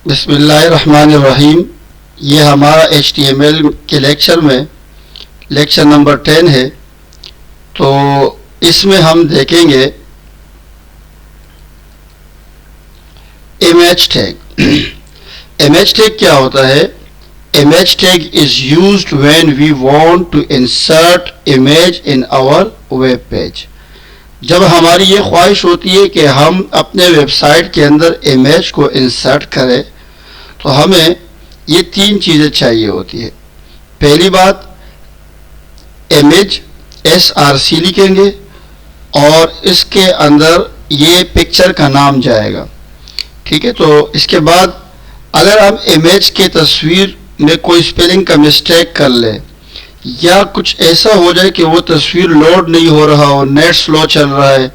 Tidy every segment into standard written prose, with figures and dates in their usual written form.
بسم اللہ الرحمن الرحیم. یہ ہمارا HTML کے لیکچر میں لیکچر نمبر 10 ہے. تو اس میں ہم دیکھیں گے امیج ٹیگ. امیج ٹیگ کیا ہوتا ہے؟ Image tag is used when we want to insert image in our web page. جب ہماری یہ خواہش ہوتی ہے کہ ہم اپنے ویب سائٹ کے اندر امیج کو انسرٹ کریں تو ہمیں یہ 3 چیزیں چاہیے ہوتی ہے. پہلی بات، امیج SRC لکھیں گے اور اس کے اندر یہ پکچر کا نام جائے گا. ٹھیک ہے، تو اس کے بعد اگر ہم امیج کے تصویر میں کوئی اسپیلنگ کا مسٹیک کر لیں یا کچھ ایسا ہو جائے کہ وہ تصویر لوڈ نہیں ہو رہا ہو، نیٹ سلو چل رہا ہے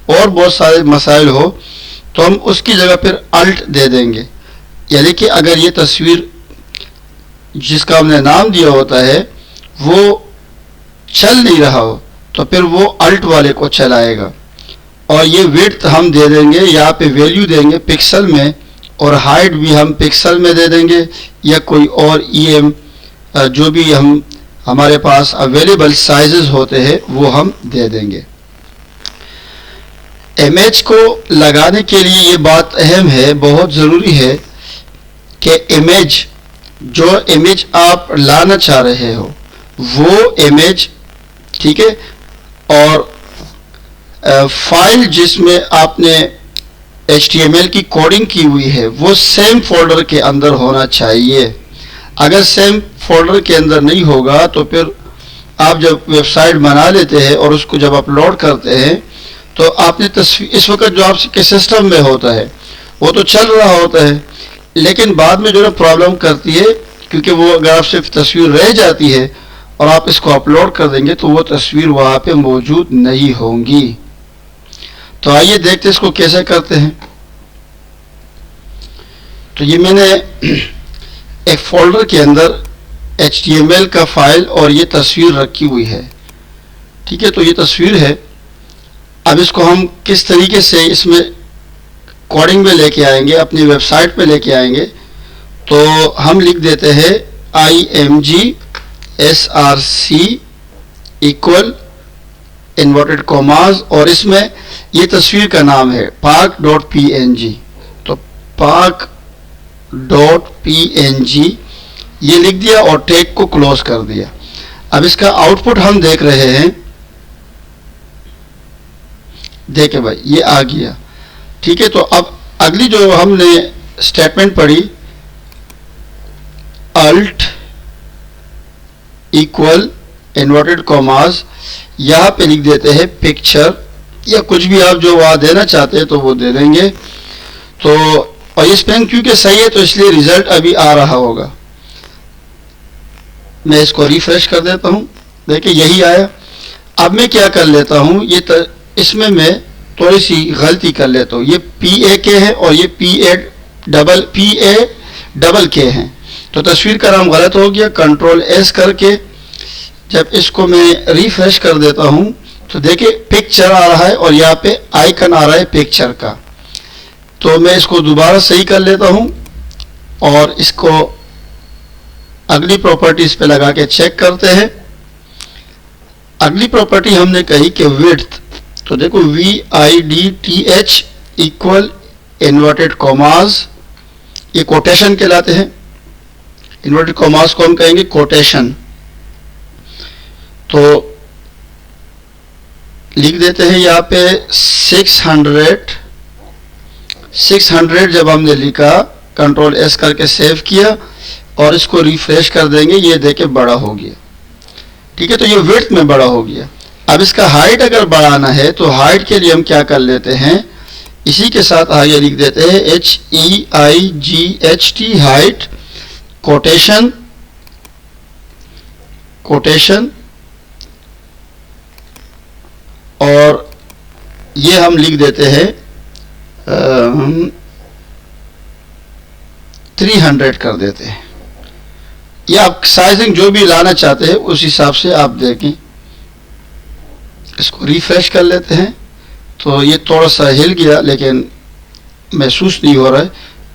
اور بہت سارے مسائل ہو، تو ہم اس کی جگہ پھر الٹ دے دیں گے. یعنی کہ اگر یہ تصویر جس کا ہم نے نام دیا ہوتا ہے وہ چل نہیں رہا ہو تو پھر وہ الٹ والے کو چلائے گا. اور یہ وڈتھ ہم دے دیں گے، یہاں پہ ویلیو دیں گے پکسل میں، اور ہائٹ بھی ہم پکسل میں دے دیں گے یا کوئی اور EM جو بھی ہمارے پاس اویلیبل سائزز ہوتے ہیں وہ ہم دے دیں گے. امیج کو لگانے کے لیے یہ بات اہم ہے، بہت ضروری ہے کہ جو امیج آپ لانا چاہ رہے ہو وہ امیج، ٹھیک ہے، اور فائل جس میں آپ نے HTML کی کوڈنگ کی ہوئی ہے وہ سیم فولڈر کے اندر ہونا چاہیے. اگر سیم فولڈر کے اندر نہیں ہوگا تو پھر آپ جب ویب سائٹ بنا لیتے ہیں اور اس کو جب اپلوڈ کرتے ہیں تو آپ نے اس وقت جو آپ کے سسٹم میں ہوتا ہے وہ تو چل رہا ہوتا ہے، لیکن بعد میں جو ہے پرابلم کرتی ہے، کیونکہ وہ اگر آپ سے تصویر رہ جاتی ہے اور آپ اس کو اپلوڈ کر دیں گے تو وہ تصویر وہاں پہ موجود نہیں ہوں گی. تو آئیے دیکھتے اس کو کیسے کرتے ہیں. تو یہ میں نے ایک فولڈر کے اندر HTML کا فائل اور یہ تصویر رکھی ہوئی ہے. ٹھیک ہے، تو یہ تصویر ہے. اب اس کو ہم کس طریقے سے اس میں کوڈنگ میں لے کے آئیں گے، اپنی ویب سائٹ پہ لے کے آئیں گے. تو ہم لکھ دیتے ہیں img src equal انورٹڈ کوماز، اور اس میں یہ تصویر کا نام ہے park.png. تو park.png یہ لکھ دیا اور ٹیگ کو کلوز کر دیا. اب اس کا آؤٹ پٹ ہم دیکھ رہے ہیں، دیکھیں بھائی یہ آ گیا. ٹھیک ہے، تو اب اگلی جو ہم نے اسٹیٹمنٹ پڑھی، الٹ ایکول انورٹڈ کوماز، یہاں پہ لکھ دیتے ہیں پکچر یا کچھ بھی آپ جو وہاں دینا چاہتے ہیں تو وہ دے دیں گے. تو اور یہ اسپیلنگ کیونکہ صحیح ہے تو اس لیے ریزلٹ ابھی آ رہا ہوگا. میں اس کو ریفریش کر دیتا ہوں، دیکھیں یہی آیا. اب میں کیا کر لیتا ہوں، اس میں تھوڑی سی غلطی کر لیتا ہوں. یہ PAK ہے اور یہ PA ہیں، تو تصویر کا نام غلط ہو گیا. کنٹرول S کر کے جب اس کو میں ریفریش کر دیتا ہوں تو دیکھیں پکچر آ رہا ہے اور یہاں پہ آئیکن آ رہا ہے پکچر کا. تو میں اس کو دوبارہ صحیح کر لیتا ہوں اور اس کو اگلی پراپرٹیز پہ لگا کے چیک کرتے ہیں. اگلی پراپرٹی ہم نے کہی کہ width، تو دیکھو VIDTH ایکول انورٹڈ کوماز، یہ کوٹیشن کہلاتے ہیں. انورٹڈ کوماز کو ہم کہیں گے کوٹیشن. تو لکھ دیتے ہیں یہاں پہ 600 جب ہم نے لکھا، کنٹرول S کر کے سیو کیا اور اس کو ریفریش کر دیں گے، یہ دیکھیں بڑا ہو گیا. ٹھیک ہے، تو یہ وڈتھ میں بڑا ہو گیا. اب اس کا ہائٹ اگر بڑھانا ہے تو ہائٹ کے لیے ہم کیا کر لیتے ہیں، اسی کے ساتھ آگے لکھ دیتے ہیں HEIGHT ہائٹ کوٹیشن اور یہ ہم لکھ دیتے ہیں 300 کر دیتے ہیں. یا آپ سائزنگ جو بھی لانا چاہتے ہیں اس حساب سے آپ دیکھیں. اس کو ریفریش کر لیتے ہیں تو یہ تھوڑا سا ہل گیا لیکن محسوس نہیں ہو رہا ہے.